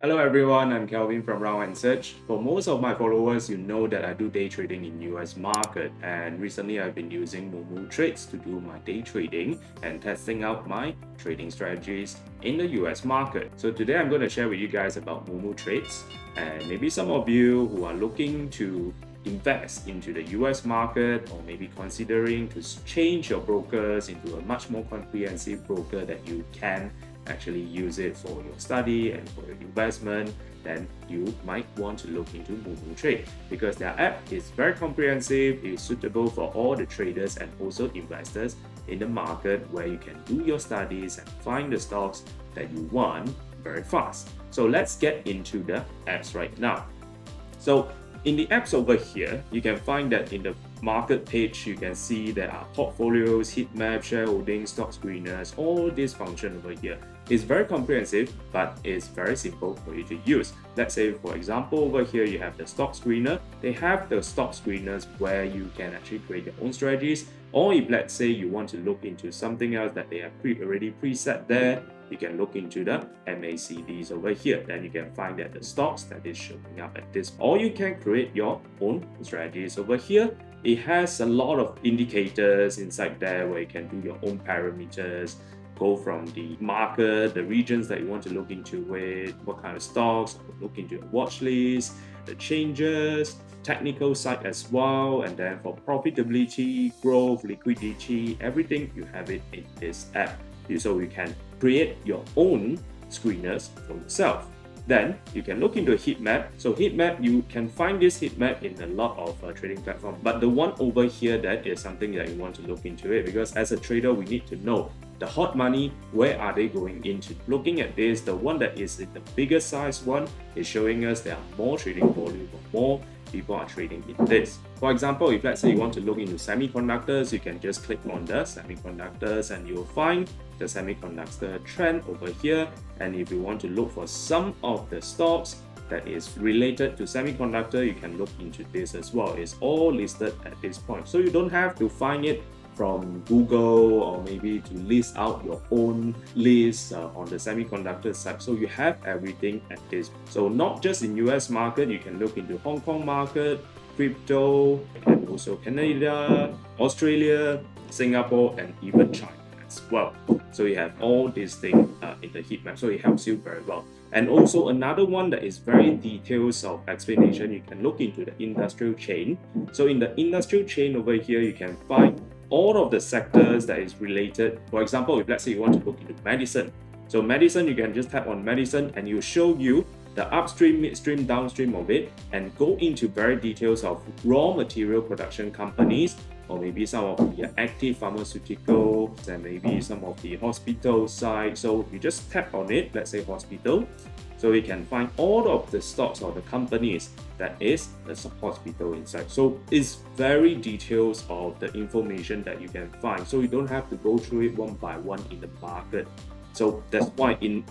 Hello everyone, I'm Kelvin from Round and Search. For most of my followers, you know that I do day trading in US market, and recently I've been using Moomoo Trades to do my day trading and testing out my trading strategies in the US market. So today I'm going to share with you guys about Moomoo Trades, and maybe some of you who are looking to invest into the US market, or maybe considering to change your brokers into a much more comprehensive broker that you can actually use it for your study and for your investment, then you might want to look into Moomoo Trade because their app is very comprehensive, is suitable for all the traders and also investors in the market, where you can do your studies and find the stocks that you want very fast. So let's get into the apps right now. So in the apps over here, you can find that in the market page, you can see there are portfolios, Heatmap, shareholding, stock screeners, all this function over here. It's very comprehensive, but it's very simple for you to use. Let's say, for example, over here you have the stock screener. They have the stock screeners where you can actually create your own strategies, or if let's say you want to look into something else that they have already preset there, you can look into the MACDs over here. Then you can find that the stocks that is showing up at this, or you can create your own strategies over here. It has a lot of indicators inside there where you can do your own parameters, go from the market, the regions that you want to look into it, what kind of stocks, look into your watch list, the changes, technical side as well, and then for profitability, growth, liquidity, everything you have it in this app. So you can create your own screeners for yourself. Then you can look into a Heatmap. So Heatmap, you can find this Heatmap in a lot of trading platforms. But the one over here, that is something that you want to look into it, because as a trader, we need to know the hot money, where are they going into. Looking at this, the one that is in the bigger size one is showing us there are more trading volume, more people are trading in this. For example, if let's say you want to look into semiconductors, you can just click on the semiconductors and you'll find the semiconductor trend over here. And if you want to look for some of the stocks that is related to semiconductor, you can look into this as well. It's all listed at this point, so you don't have to find it from Google or maybe to list out your own list on the semiconductor side. So you have everything at this. So not just in US market, you can look into Hong Kong market, crypto, and also Canada, Australia, Singapore, and even China as well. So you have all these things in the heat map, so it helps you very well. And also another one that is very details of explanation, you can look into the industrial chain. So in the industrial chain over here, you can find all of the sectors that is related. For example, if let's say you want to look into medicine, so medicine, you can just tap on medicine and it will show you the upstream, midstream, downstream of it, and go into very details of raw material production companies, or maybe some of the active pharmaceuticals, and maybe some of the hospital side. So you just tap on it, let's say hospital, so we can find all of the stocks or the companies that is the hospital inside. So it's very details of the information that you can find, so you don't have to go through it one by one in the market. So that's why in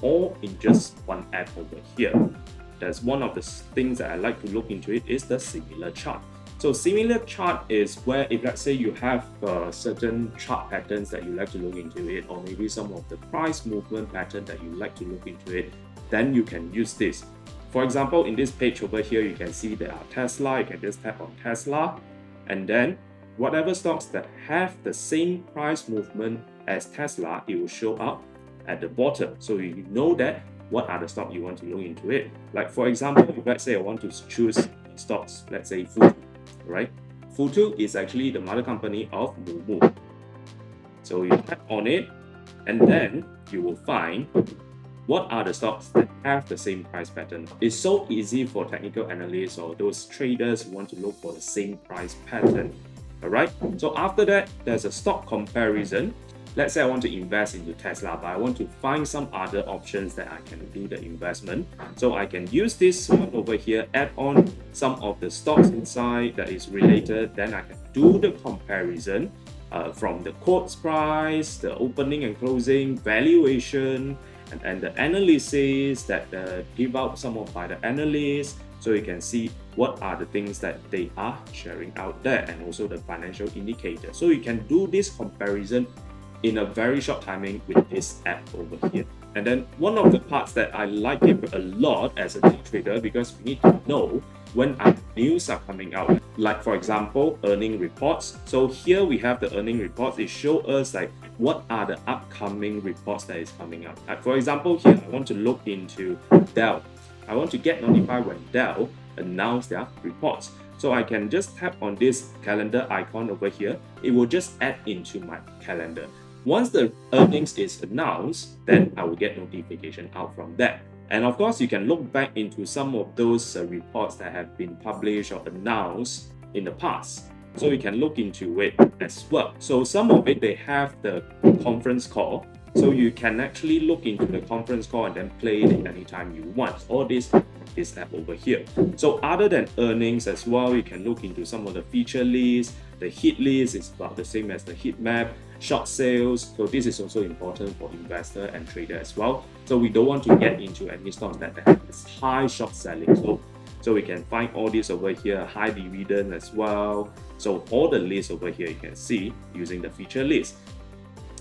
just one app over here. That's one of the things that I like to look into it, is the similar chart. So similar chart is where if let's say you have certain chart patterns that you like to look into it, or maybe some of the price movement pattern that you like to look into it, then you can use this. For example, in this page over here, you can see there are Tesla. You can just tap on Tesla, and then whatever stocks that have the same price movement as Tesla, it will show up at the bottom. So you know that what are the stocks you want to look into it. Like for example, if let's say I want to choose stocks, let's say Futu, right? Futu is actually the mother company of Moomoo. So you tap on it, and then you will find what are the stocks that have the same price pattern. It's so easy for technical analysts or those traders who want to look for the same price pattern. Alright, so after that, there's a stock comparison. Let's say I want to invest into Tesla, but I want to find some other options that I can do the investment. So I can use this one over here, add on some of the stocks inside that is related. Then I can do the comparison from the quotes price, the opening and closing, valuation, and the analysis that give out some of by the analysts. So you can see what are the things that they are sharing out there, and also the financial indicator. So you can do this comparison in a very short timing with this app over here. And then one of the parts that I like it a lot as a day trader, because we need to know when our news are coming out. Like for example, earning reports. So here we have the earning reports. It shows us like what are the upcoming reports that is coming out. Like for example, here I want to look into Dell. I want to get notified when Dell announce their reports. So I can just tap on this calendar icon over here. It will just add into my calendar. Once the earnings is announced, then I will get notification out from that. And of course, you can look back into some of those reports that have been published or announced in the past. So you can look into it as well. So some of it, they have the conference call. So you can actually look into the conference call and then play it anytime you want. All this app over here. So other than earnings as well, you can look into some of the feature lists. The hit list is about the same as the Heatmap. Short sales, so this is also important for investor and trader as well. So we don't want to get into any stocks that have this high short selling. So we can find all this over here, high dividend as well. So all the lists over here you can see using the feature list.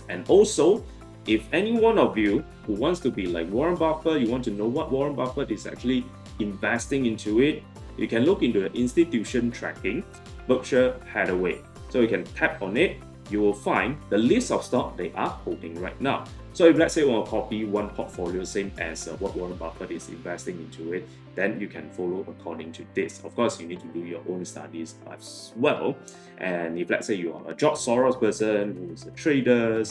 And also, if any one of you who wants to be like Warren Buffett, you want to know what Warren Buffett is actually investing into it, you can look into the institution tracking, Berkshire Hathaway. So you can tap on it. You will find the list of stock they are holding right now. So if let's say you want to copy one portfolio same as what Warren Buffett is investing into it, then you can follow according to this. Of course, you need to do your own studies as well. And if let's say you are a George Soros person who is a trader,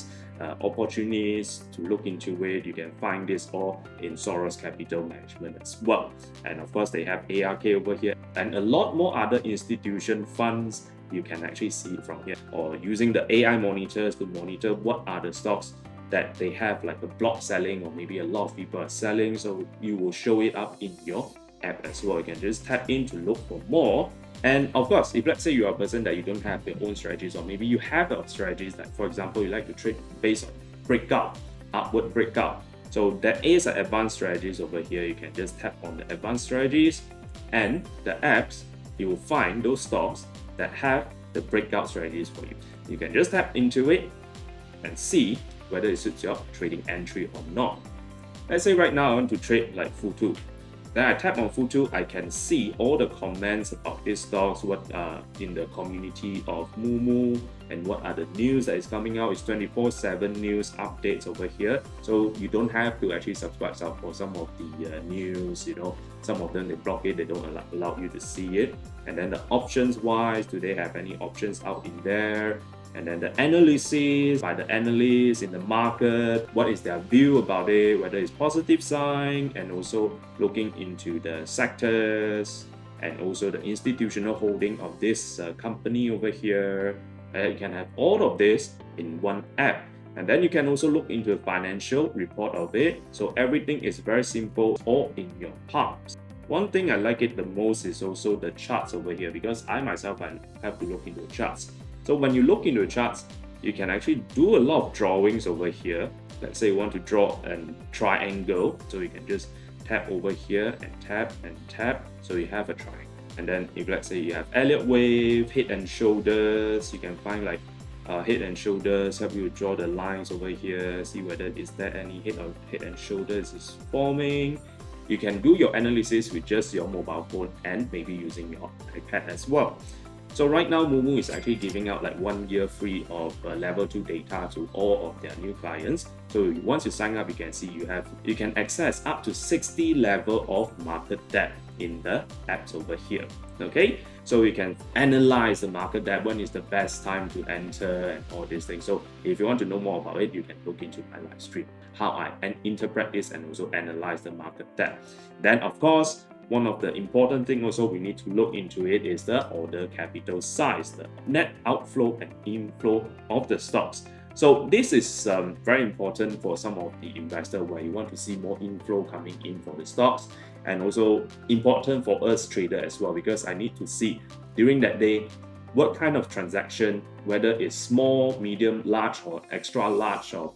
opportunist to look into it, you can find this all in Soros Capital Management as well. And of course, they have ARK over here and a lot more other institution funds. You can actually see it from here, or using the AI monitors to monitor what are the stocks that they have like a block selling, or maybe a lot of people are selling, so you will show it up in your app as well. You can just tap in to look for more. And of course, if let's say you are a person that you don't have your own strategies, or maybe you have your strategies that, for example, you like to trade based on breakout, upward breakout. So there is an advanced strategies over here. You can just tap on the advanced strategies and the apps, you will find those stocks that have the breakout strategies for you. You can just tap into it and see whether it suits your trading entry or not. Let's say right now I want to trade like Futu. Then I tap on Futu, I can see all the comments about these stocks, what are in the community of Moomoo, and what are the news that is coming out. It's 24/7 news updates over here. So you don't have to actually subscribe for some of the news, some of them they block it, they don't allow you to see it. And then the options wise, do they have any options out in there? And then the analysis by the analysts in the market, what is their view about it, whether it's positive sign, and also looking into the sectors and also the institutional holding of this company over here. You can have all of this in one app. And then you can also look into the financial report of it. So everything is very simple, all in your palms. One thing I like it the most is also the charts over here, because I myself I have to look into the charts. So when you look into the charts, you can actually do a lot of drawings over here. Let's say you want to draw a triangle, so you can just tap over here and tap, so you have a triangle. And then if let's say you have Elliott wave, head and shoulders, you can find like head and shoulders, help you draw the lines over here, see whether is there any head and shoulders is forming. You can do your analysis with just your mobile phone and maybe using your iPad as well. So right now, Moomoo is actually giving out like 1 year free of level 2 data to all of their new clients. So once you sign up, you can see you can access up to 60 level of market depth in the apps over here. Okay, so you can analyze the market depth, when is the best time to enter and all these things. So if you want to know more about it, you can look into my live stream, how I interpret this and also analyze the market depth. Then of course, one of the important things also we need to look into it is the order capital size, the net outflow and inflow of the stocks. So this is very important for some of the investors where you want to see more inflow coming in for the stocks, and also important for us traders as well, because I need to see during that day what kind of transaction, whether it's small, medium, large or extra large of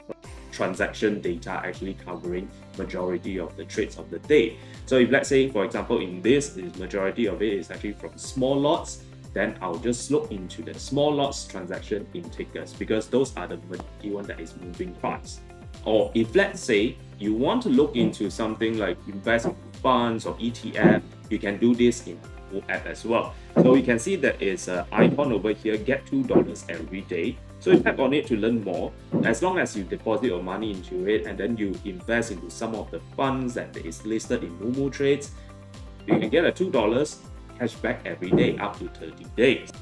transaction data actually covering majority of the trades of the day. So if let's say, for example, in this, the majority of it is actually from small lots, then I'll just look into the small lots transaction in tickers, because those are the majority one that is moving fast. Or if let's say you want to look into something like invest in funds or ETF, you can do this in Moomoo app as well. So you can see that it's an icon over here, get $2 every day. So you tap on it to learn more. As long as you deposit your money into it and then you invest into some of the funds that is listed in Moomoo Trades, you can get a $2 cashback every day up to 30 days.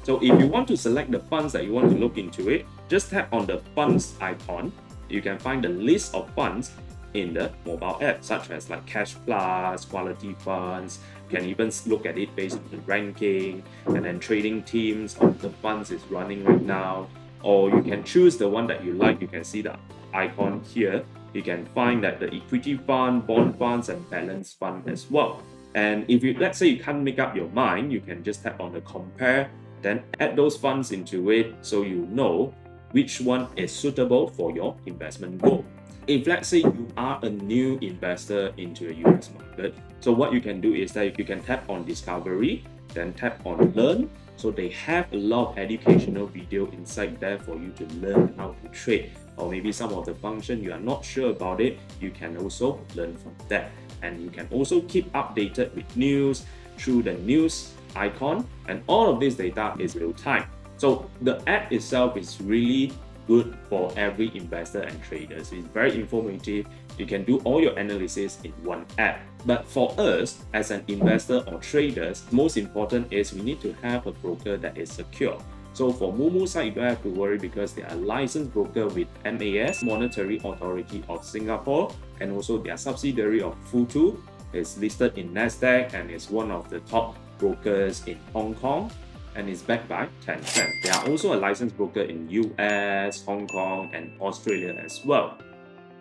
So if you want to select the funds that you want to look into it, just tap on the funds icon. You can find the list of funds in the mobile app, such as like Cash Plus, Quality Funds. You can even look at it based on the ranking and then trading teams of the funds is running right now. Or you can choose the one that you like. You can see the icon here. You can find that the equity fund, bond funds, and balance fund as well. And if you, let's say you can't make up your mind, you can just tap on the compare, then add those funds into it so you know which one is suitable for your investment goal. If let's say you are a new investor into the US market, so what you can do is that you can tap on discovery, then tap on learn. So they have a lot of educational video inside there for you to learn how to trade, or maybe some of the function you are not sure about it, you can also learn from that. And you can also keep updated with news through the news icon, and all of this data is real time. So the app itself is really good for every investor and traders. It's very informative. You can do all your analysis in one app. But for us as an investor or traders, most important is we need to have a broker that is secure. So for Moomoo side, you don't have to worry because they are licensed broker with MAS, Monetary Authority of Singapore, and also their subsidiary of Futu is listed in NASDAQ and is one of the top brokers in Hong Kong, and is backed by Tencent. They are also a licensed broker in US, Hong Kong, and Australia as well.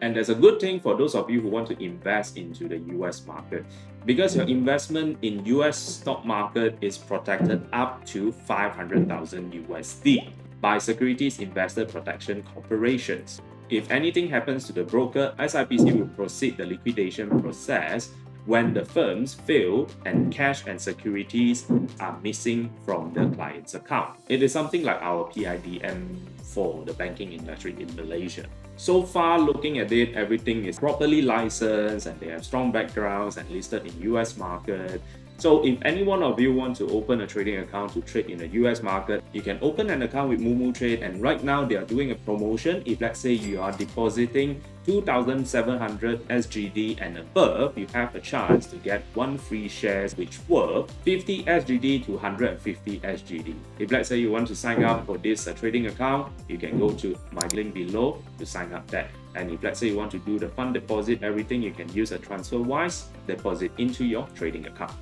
And there's a good thing for those of you who want to invest into the US market, because your investment in US stock market is protected up to 500,000 USD by Securities Investor Protection Corporations. If anything happens to the broker, SIPC will proceed the liquidation process when the firms fail and cash and securities are missing from the client's account. It is something like our PIDM for the banking industry in Malaysia. So far, looking at it, everything is properly licensed and they have strong backgrounds and listed in US market. So if any one of you want to open a trading account to trade in the US market, you can open an account with Moomoo Trade, and right now they are doing a promotion. If let's say you are depositing 2,700 SGD and above, you have a chance to get one free shares which worth 50 SGD to 150 SGD. If let's say you want to sign up for this trading account, you can go to my link below to sign up there. And if let's say you want to do the fund deposit, everything, you can use a TransferWise deposit into your trading account.